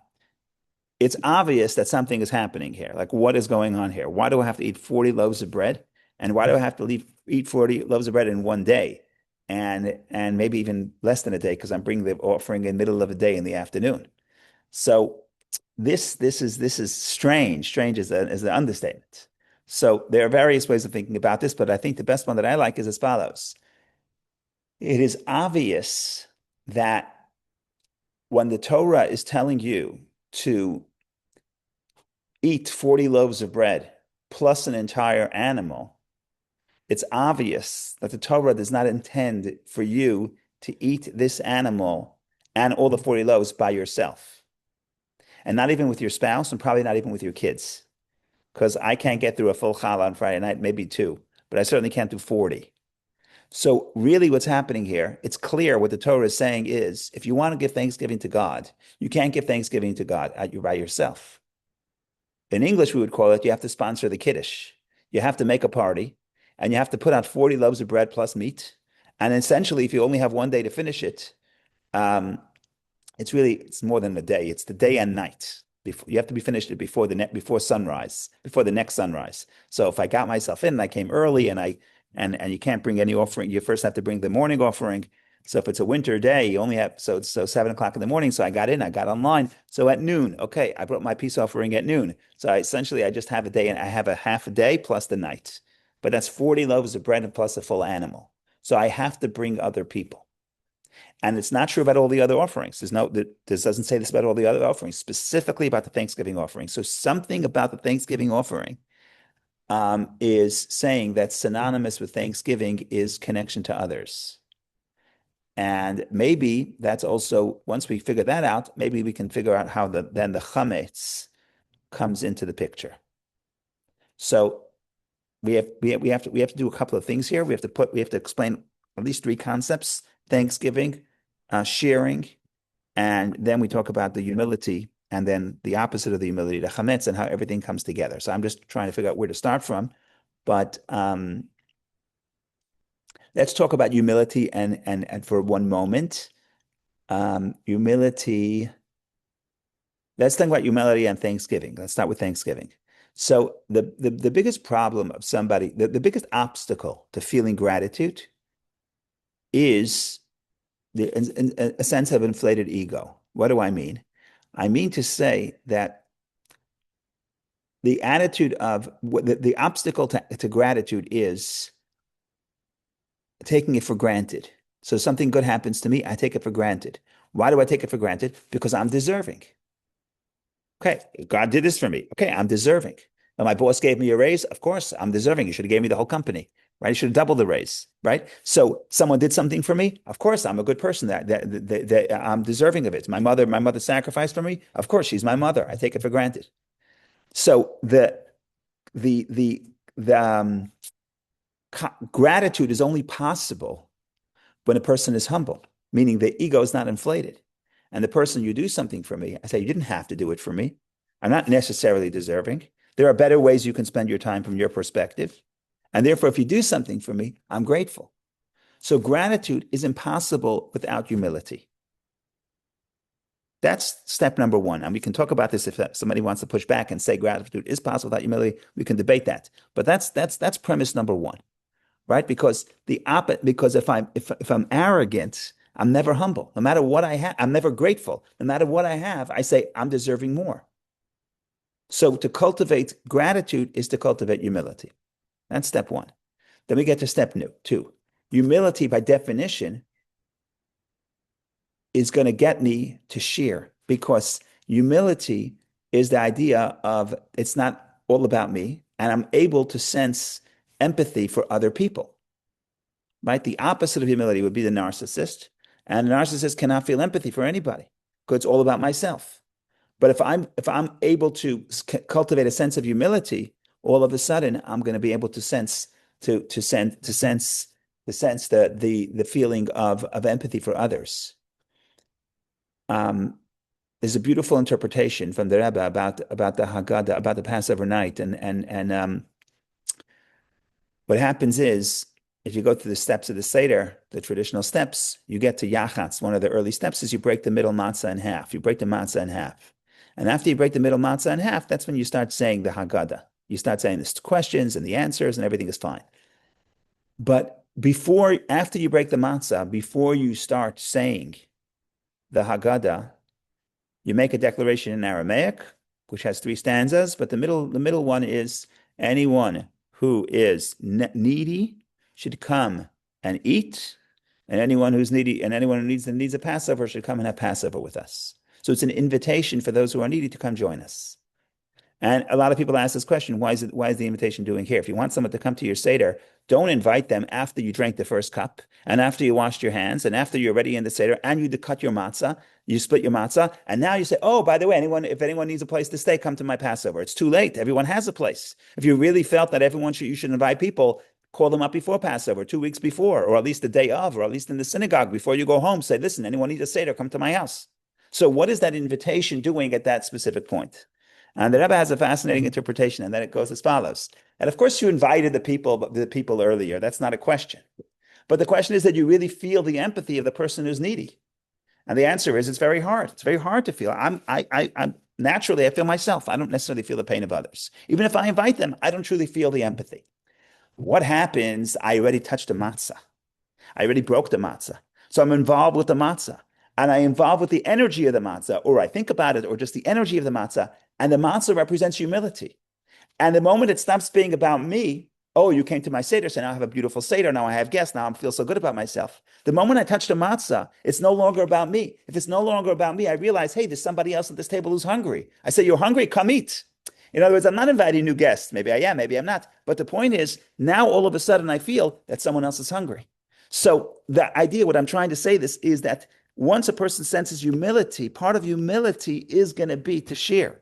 it's obvious that something is happening here. Like, what is going on here? Why do I have to eat 40 loaves of bread? And why do I have to eat 40 loaves of bread in 1 day? And maybe even less than a day, because I'm bringing the offering in the middle of the day in the afternoon. So this is strange. Strange is an understatement. So there are various ways of thinking about this, but I think the best one that I like is as follows. It is obvious that when the Torah is telling you to eat 40 loaves of bread plus an entire animal, it's obvious that the Torah does not intend for you to eat this animal and all the 40 loaves by yourself. And not even with your spouse, and probably not even with your kids. Because I can't get through a full challah on Friday night, maybe 2, but I certainly can't do 40. So really what's happening here, it's clear what the Torah is saying is, if you want to give thanksgiving to God, you can't give thanksgiving to God by yourself. In English, we would call it, you have to sponsor the Kiddush. You have to make a party, and you have to put out 40 loaves of bread plus meat. And essentially, if you only have 1 day to finish it, it's more than a day. It's the day and night. You have to be finished before before sunrise, before the next sunrise. So if I got myself in and I came early and you can't bring any offering, you first have to bring the morning offering. So if it's a winter day, you only have so 7 o'clock in the morning. So I got online. So at noon, okay, I brought my peace offering at noon. So I just have a day, and I have a half a day plus the night. But that's 40 loaves of bread and plus a full animal. So I have to bring other people. And it's not true about all the other offerings. This doesn't say this about all the other offerings, specifically about the Thanksgiving offering. So something about the Thanksgiving offering is saying that synonymous with Thanksgiving is connection to others. And maybe that's also, once we figure that out, maybe we can figure out how then the chametz comes into the picture. So we have to do a couple of things here. We have to explain at least 3 concepts: Thanksgiving, sharing, and then we talk about the humility, and then the opposite of the humility, the chametz, and how everything comes together. So I'm just trying to figure out where to start from, but let's talk about humility and for one moment. Humility. Let's think about humility and Thanksgiving. Let's start with Thanksgiving. So the biggest problem of somebody, the biggest obstacle to feeling gratitude is a sense of inflated ego. What do I mean? I mean to say that the attitude of the obstacle to gratitude is taking it for granted. So something good happens to me, I take it for granted. Why do I take it for granted? Because I'm deserving. Okay, God did this for me. Okay, I'm deserving. And my boss gave me a raise. Of course, I'm deserving. You should have gave me the whole company, right? You should have doubled the raise, right? So someone did something for me. Of course, I'm a good person. That I'm deserving of it. My mother sacrificed for me. Of course, she's my mother. I take it for granted. So the gratitude is only possible when a person is humble, meaning the ego is not inflated. And the person, you do something for me, I say, you didn't have to do it for me. I'm not necessarily deserving. There are better ways you can spend your time from your perspective. And therefore, if you do something for me, I'm grateful. So gratitude is impossible without humility. That's step number one. And we can talk about this if somebody wants to push back and say gratitude is possible without humility. We can debate that. But that's premise number one, right? Because if I'm arrogant, I'm never humble. No matter what I have, I'm never grateful. No matter what I have, I say I'm deserving more. So to cultivate gratitude is to cultivate humility. That's step one. Then we get to step two. Humility, by definition, is going to get me to share, because humility is the idea of it's not all about me, and I'm able to sense empathy for other people. Right? The opposite of humility would be the narcissist, and the narcissist cannot feel empathy for anybody because it's all about myself. But if I'm able to cultivate a sense of humility, all of a sudden I'm going to be able to sense the feeling of empathy for others. There's a beautiful interpretation from the Rebbe about the Haggadah, about the Passover night, and what happens is, if you go through the steps of the Seder, the traditional steps, you get to Yachatz. One of the early steps is you break the middle matzah in half. You break the matzah in half. And after you break the middle matzah in half, that's when you start saying the Haggadah. You start saying the questions and the answers, and everything is fine. But after you break the matzah, before you start saying the Haggadah, you make a declaration in Aramaic, which has 3 stanzas, but the middle one is, anyone who is needy should come and eat, and anyone who's needy and anyone who needs a Passover should come and have Passover with us. So it's an invitation for those who are needy to come join us. And a lot of people ask this question: why is the invitation doing here? If you want someone to come to your Seder, don't invite them after you drank the first cup, and after you washed your hands, and after you're ready in the Seder, and you cut your matzah, you split your matzah, and now you say, oh, by the way, if anyone needs a place to stay, come to my Passover. It's too late. Everyone has a place. If you really felt that you should invite people, call them up before Passover, 2 weeks before, or at least the day of, or at least in the synagogue before you go home. Say, listen, anyone needs a Seder, come to my house. So what is that invitation doing at that specific point? And the Rebbe has a fascinating interpretation, and then it goes as follows. And of course, you invited the people earlier. That's not a question. But the question is that you really feel the empathy of the person who's needy. And the answer is, it's very hard. It's very hard to feel. I'm naturally, I feel myself. I don't necessarily feel the pain of others. Even if I invite them, I don't truly feel the empathy. What happens? I already touched the matzah. I already broke the matzah. So I'm involved with the matzah. And I involved with the energy of the matzah, or I think about it, or just the energy of the matzah. And the matzah represents humility. And the moment it stops being about me, oh, you came to my Seder, so now I have a beautiful Seder, now I have guests, now I feel so good about myself. The moment I touch the matzah, it's no longer about me. If it's no longer about me, I realize, hey, there's somebody else at this table who's hungry. I say, you're hungry? Come eat. In other words, I'm not inviting new guests. Maybe I am, maybe I'm not. But the point is, now all of a sudden I feel that someone else is hungry. So the idea, what I'm trying to say this is that once a person senses humility, part of humility is going to be to share.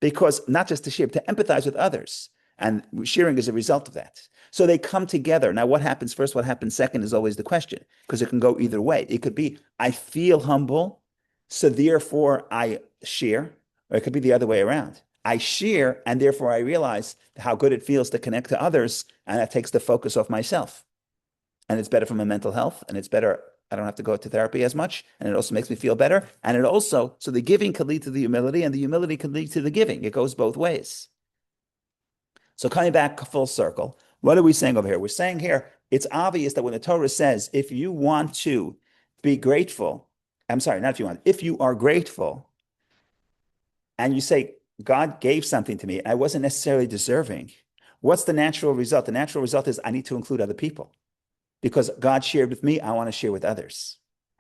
Because not just to share, but to empathize with others. And sharing is a result of that. So they come together. Now, what happens first, what happens second is always the question, because it can go either way. It could be, I feel humble, so therefore I share, or it could be the other way around. I share, and therefore I realize how good it feels to connect to others, and that takes the focus off myself. And it's better for my mental health, and it's better, I don't have to go to therapy as much, and it also makes me feel better. And it also, so the giving can lead to the humility, and the humility can lead to the giving. It goes both ways. So coming back full circle, what are we saying over here? We're saying here, it's obvious that when the Torah says, if you want to be grateful, I'm sorry, not if you want, if you are grateful and you say, God gave something to me, and I wasn't necessarily deserving, what's the natural result? The natural result is I need to include other people because God shared with me, I want to share with others.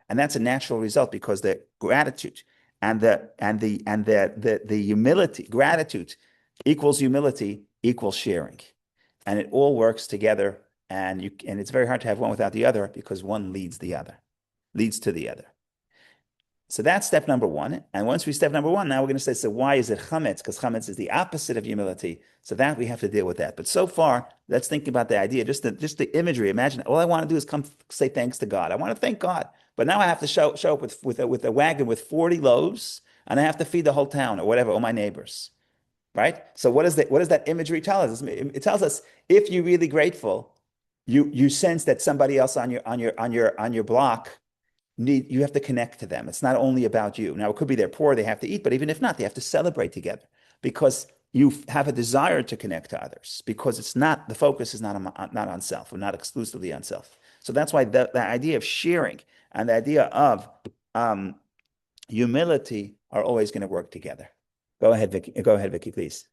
And that's a natural result because the gratitude and the humility, gratitude equals humility equals sharing. And it all works together. And it's very hard to have one without the other because one leads the other, leads to the other. So that's step number one. And once we step number one, now we're going to say, so why is it chametz? Because chametz is the opposite of humility. So that we have to deal with that. But so far, let's think about the idea, just the imagery. Imagine all I want to do is come say thanks to God. I want to thank God. But now I have to show up with a wagon with 40 loaves, and I have to feed the whole town or whatever, all my neighbors. Right? So what does that imagery tell us? It tells us if you're really grateful, you sense that somebody else on your block you have to connect to them. It's not only about you. Now, it could be they're poor, they have to eat, but even if not, they have to celebrate together because you have a desire to connect to others because the focus is not on self or not exclusively on self. So that's why the idea of sharing and the idea of humility are always going to work together. Go ahead, Vicky, please.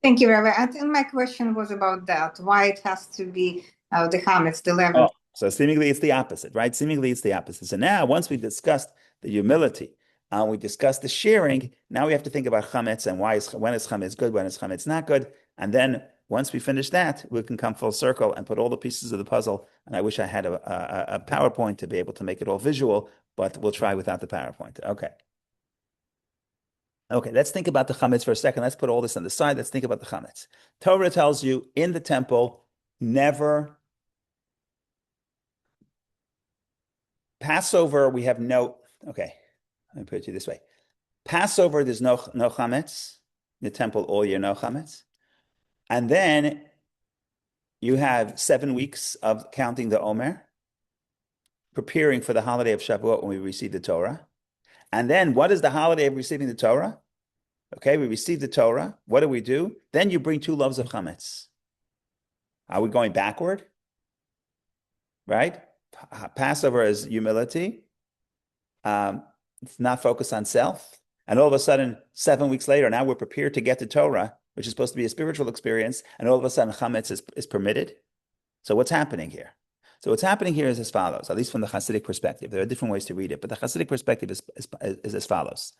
Thank you, Rabbi. I think my question was about that, why it has to be the chametz, the level. Oh, so seemingly it's the opposite, right? Seemingly it's the opposite. So now, once we discussed the humility, we discussed the sharing, now we have to think about chametz and when is chametz good, when is chametz not good. And then once we finish that, we can come full circle and put all the pieces of the puzzle. And I wish I had a PowerPoint to be able to make it all visual, but we'll try without the PowerPoint. Okay, let's think about the chametz for a second. Let's put all this on the side. Let's think about the chametz. Torah tells you in the temple, never Passover, we have okay, let me put it to you this way. Passover, there's no chametz. The temple all year, no chametz. And then you have 7 weeks of counting the Omer, preparing for the holiday of Shavuot when we receive the Torah. And then what is the holiday of receiving the Torah? Okay, we receive the Torah. What do? Then you bring 2 loaves of chametz. Are we going backward? Right? Passover is humility. It's not focused on self. And all of a sudden, 7 weeks later, now we're prepared to get to Torah, which is supposed to be a spiritual experience. And all of a sudden, chametz is permitted. So what's happening here? So what's happening here is as follows, at least from the Hasidic perspective. There are different ways to read it, but the Hasidic perspective is as follows.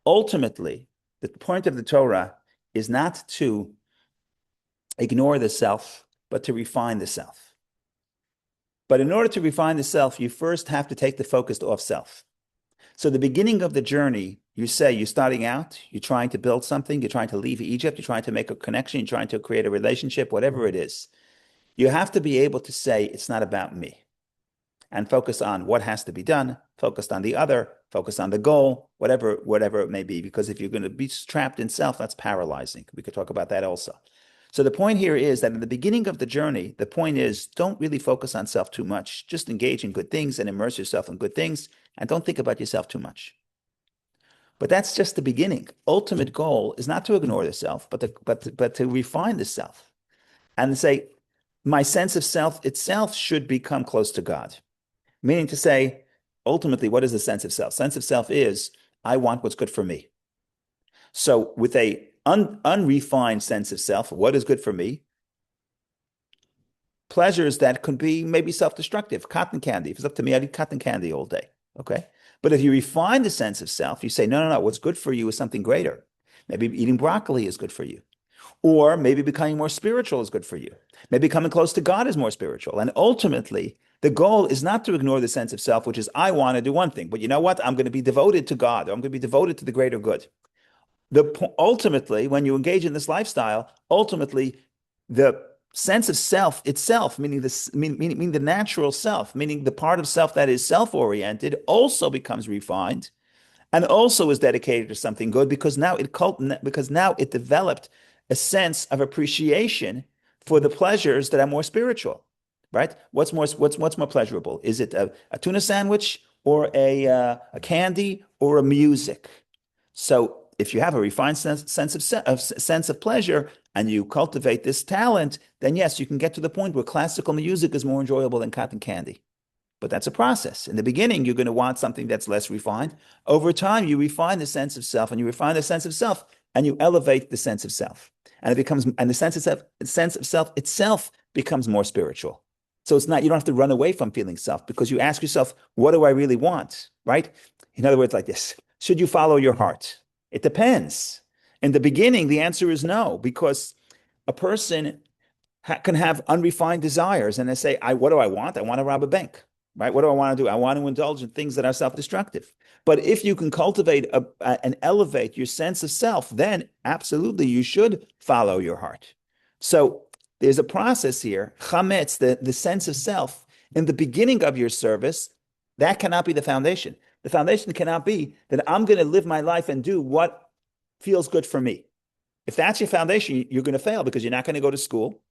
Ultimately, the point of the Torah is not to ignore the self, but to refine the self. But in order to refine the self, you first have to take the focus off self. So the beginning of the journey, you're starting out, you're trying to build something, you're trying to leave Egypt, you're trying to make a connection, you're trying to create a relationship, whatever it is. You have to be able to say, it's not about me, and focus on what has to be done, focus on the other, focus on the goal, whatever it may be. Because if you're going to be trapped in self, that's paralyzing. We could talk about that also. So the point here is that in the beginning of the journey, the point is don't really focus on self too much. Just engage in good things and immerse yourself in good things, and don't think about yourself too much. But that's just the beginning. Ultimate goal is not to ignore the self, but to refine the self and say, my sense of self itself should become close to God. Meaning to say, ultimately, what is the sense of self? Sense of self is, I want what's good for me. So with a unrefined sense of self, what is good for me? Pleasures that could be maybe self-destructive, cotton candy. If it's up to me, I'd eat cotton candy all day, okay? But if you refine the sense of self, you say, no, what's good for you is something greater. Maybe eating broccoli is good for you. Or maybe becoming more spiritual is good for you. Maybe coming close to God is more spiritual. And ultimately, the goal is not to ignore the sense of self, which is I want to do one thing, but you know what? I'm going to be devoted to God, or I'm going to be devoted to the greater good. Ultimately, when you engage in this lifestyle, ultimately, the sense of self itself, meaning the natural self, meaning the part of self that is self-oriented, also becomes refined and also is dedicated to something good because now it developed a sense of appreciation for the pleasures that are more spiritual, right? What's more pleasurable? Is it a tuna sandwich or a candy or a music? So if you have a refined sense of pleasure and you cultivate this talent, then yes, you can get to the point where classical music is more enjoyable than cotton candy. But that's a process. In the beginning, you're going to want something that's less refined. Over time, you refine the sense of self, and you refine the sense of self, and you elevate the sense of self. And the sense of self itself becomes more spiritual. So it's not, you don't have to run away from feeling self because you ask yourself, what do I really want? Right? In other words, like this, should you follow your heart? It depends. In the beginning, the answer is no, because a person can have unrefined desires and they say, what do I want? I want to rob a bank, right? What do I want to do? I want to indulge in things that are self-destructive. But if you can cultivate and elevate your sense of self, then absolutely you should follow your heart. So there's a process here, chametz, the sense of self, in the beginning of your service, that cannot be the foundation. The foundation cannot be that I'm going to live my life and do what feels good for me. If that's your foundation, you're going to fail because you're not going to go to school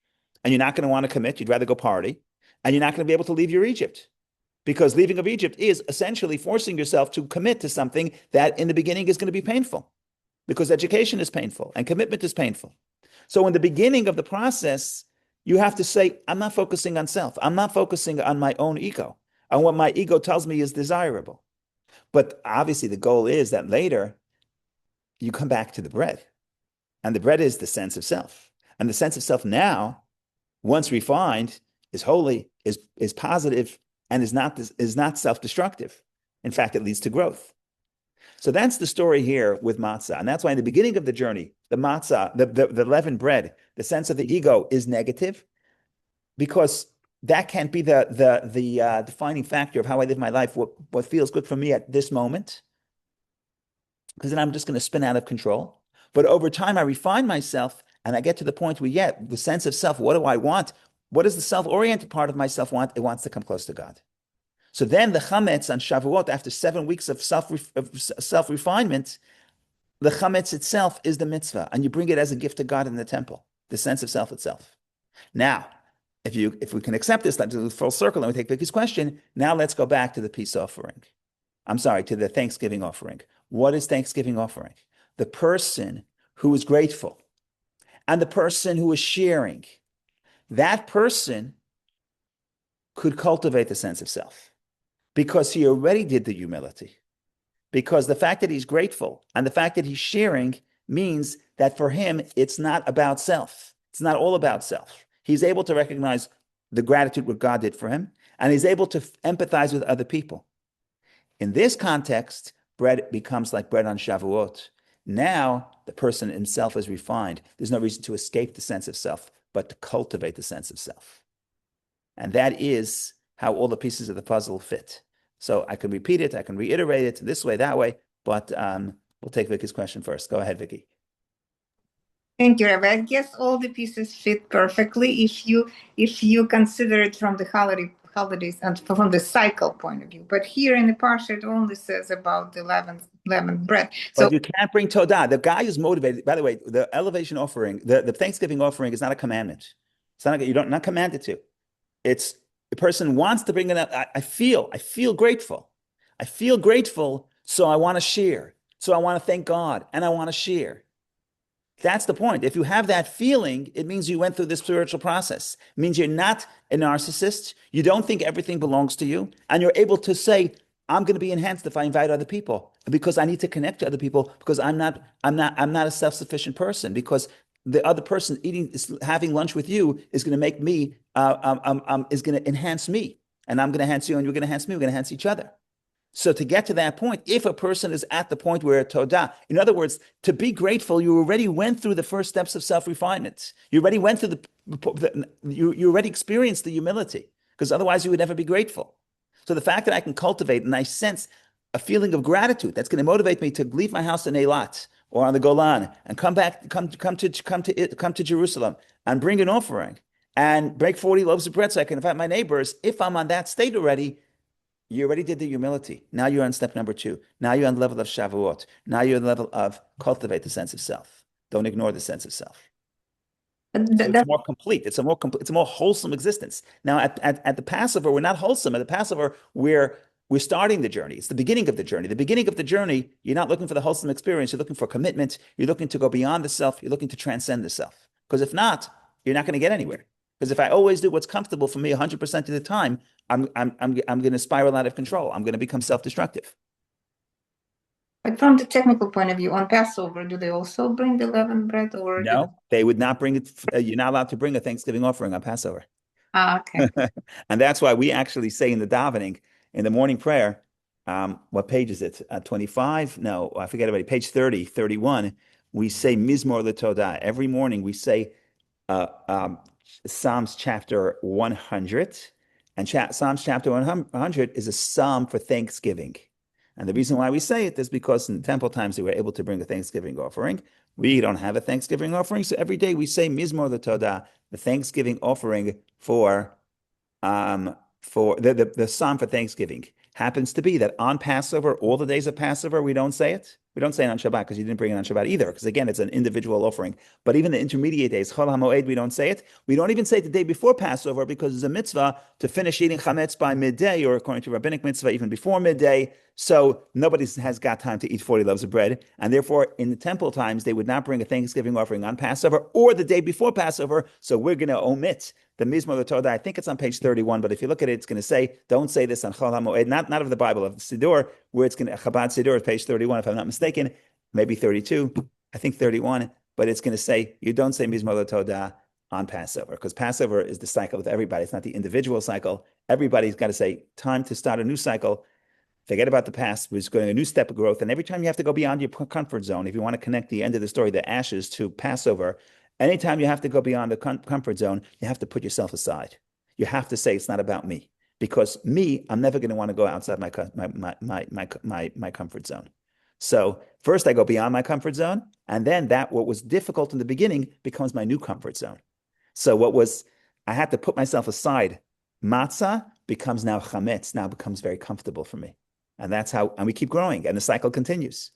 and you're not going to want to commit. You'd rather go party, and you're not going to be able to leave your Egypt, because leaving of Egypt is essentially forcing yourself to commit to something that in the beginning is going to be painful, because education is painful and commitment is painful. So in the beginning of the process, you have to say, I'm not focusing on self. I'm not focusing on my own ego, on what my ego tells me is desirable. But obviously the goal is that later you come back to the bread, and the bread is the sense of self. And the sense of self now, once refined, is holy, is positive, and is not self-destructive. In fact, it leads to growth. So that's the story here with matzah. And that's why in the beginning of the journey, the matzah, the leavened bread, the sense of the ego is negative, because that can't be the defining factor of how I live my life, what feels good for me at this moment, because then I'm just going to spin out of control. But over time, I refine myself, and I get to the point where, the sense of self, what do I want? What does the self-oriented part of myself want? It wants to come close to God. So then the chametz on Shavuot, after 7 weeks of self-refinement, the chametz itself is the mitzvah, and you bring it as a gift to God in the temple, the sense of self itself. Now, if we can accept this, let's do the full circle, and we take Vicky's question. Now let's go back to the peace offering. I'm sorry, to the Thanksgiving offering. What is Thanksgiving offering? The person who is grateful and the person who is sharing, that person could cultivate the sense of self because he already did the humility. Because the fact that he's grateful and the fact that he's sharing means that for him, it's not about self. It's not all about self. He's able to recognize the gratitude what God did for him, and he's able to empathize with other people. In this context, bread becomes like bread on Shavuot. Now, the person himself is refined. There's no reason to escape the sense of self, but to cultivate the sense of self. And that is how all the pieces of the puzzle fit. So I can repeat it, I can reiterate it this way, that way, but we'll take Vicky's question first. Go ahead, Vicky. Thank you, Rabbi. I guess all the pieces fit perfectly if you consider it from the holidays and from the cycle point of view. But here in the parsha, it only says about the leavened bread. But you can't bring Todah. The guy is motivated. By the way, the elevation offering, the Thanksgiving offering is not a commandment. It's not, you're not commanded to. It's the person wants to bring it up. I feel grateful. I feel grateful, so I want to share. So I want to thank God, and I want to share. That's the point. If you have that feeling, it means you went through this spiritual process. It means you're not a narcissist. You don't think everything belongs to you, and you're able to say, I'm going to be enhanced if I invite other people, because I need to connect to other people, because I'm not a self-sufficient person, because the other person having lunch with you is going to make me, is going to enhance me, and I'm going to enhance you, and you're going to enhance me. We're going to enhance each other. So to get to that point, if a person is at the point where Todah, in other words, to be grateful, you already went through the first steps of self-refinement. You already went through you already experienced the humility, because otherwise you would never be grateful. So the fact that I can cultivate and I sense a feeling of gratitude that's going to motivate me to leave my house in Eilat or on the Golan and come to Jerusalem and bring an offering and break 40 loaves of bread so I can invite my neighbors. If I'm on that state already, you already did the humility. Now you're on step number 2. Now you're on the level of Shavuot. Now you're on the level of cultivate the sense of self. Don't ignore the sense of self. So it's more complete. It's a more wholesome existence. Now at the Passover, we're not wholesome. At the Passover, we're starting the journey. It's the beginning of the journey. The beginning of the journey, you're not looking for the wholesome experience. You're looking for commitment. You're looking to go beyond the self. You're looking to transcend the self. Because if not, you're not going to get anywhere. Because if I always do what's comfortable for me 100% of the time, I'm going to spiral out of control. I'm going to become self-destructive. But from the technical point of view, on Passover, do they also bring the leavened bread, or No, they would not bring it. You're not allowed to bring a Thanksgiving offering on Passover. Okay. And that's why we actually say in the davening, in the morning prayer, what page is it? 25? No, I forget already. Page 30, 31. We say Mizmor LeTodah. Every morning we say uh, um, Psalms chapter 100. And Psalms chapter 100 is a psalm for Thanksgiving. And the reason why we say it is because in the temple times they were able to bring a Thanksgiving offering. We don't have a Thanksgiving offering, so every day we say Mizmor LeTodah, the Thanksgiving offering for the psalm for Thanksgiving. Happens to be that on Passover, all the days of Passover, we don't say it. We don't say it on Shabbat because you didn't bring it on Shabbat either. Because again, it's an individual offering. But even the intermediate days, Chol HaMoed, we don't say it. We don't even say it the day before Passover because it's a mitzvah to finish eating chametz by midday, or according to rabbinic mitzvah, even before midday. So nobody has got time to eat 40 loaves of bread. And therefore, in the temple times, they would not bring a Thanksgiving offering on Passover or the day before Passover. So we're going to omit the Mizmor LeTodah. I think it's on page 31, but if you look at it, it's going to say, don't say this on Chol HaMoed, not of the Bible, of the Siddur, where it's going to, Chabad Siddur, page 31, if I'm not mistaken, maybe 32, I think 31, but it's going to say, you don't say Mizmor LeTodah on Passover, because Passover is the cycle with everybody. It's not the individual cycle. Everybody's got to say, time to start a new cycle. Forget about the past. We're just going a new step of growth. And every time you have to go beyond your comfort zone, if you want to connect the end of the story, the ashes, to Passover, anytime you have to go beyond the comfort zone, you have to put yourself aside. You have to say, it's not about me. Because me, I'm never going to want to go outside my comfort zone. So first I go beyond my comfort zone, and then what was difficult in the beginning becomes my new comfort zone. So I had to put myself aside. Matzah becomes now chametz, now becomes very comfortable for me. And that's how, and we keep growing, and the cycle continues.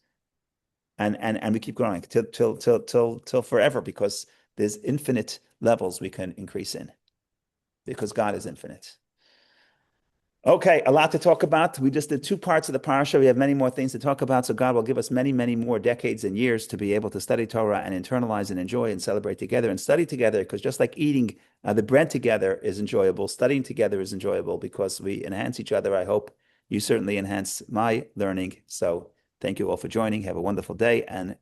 And we keep growing till forever, because there's infinite levels we can increase in, because God is infinite. Okay, a lot to talk about. We just did 2 parts of the parasha. We have many more things to talk about. So God will give us many, many more decades and years to be able to study Torah and internalize and enjoy and celebrate together and study together. Because just like eating the bread together is enjoyable, studying together is enjoyable because we enhance each other. I hope you certainly enhance my learning. So thank you all for joining. Have a wonderful day and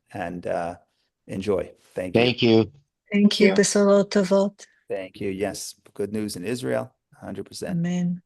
enjoy. Thank you. Thank you. Thank you. Besorot tovot. Thank you. Yes, good news in Israel, 100%. Amen.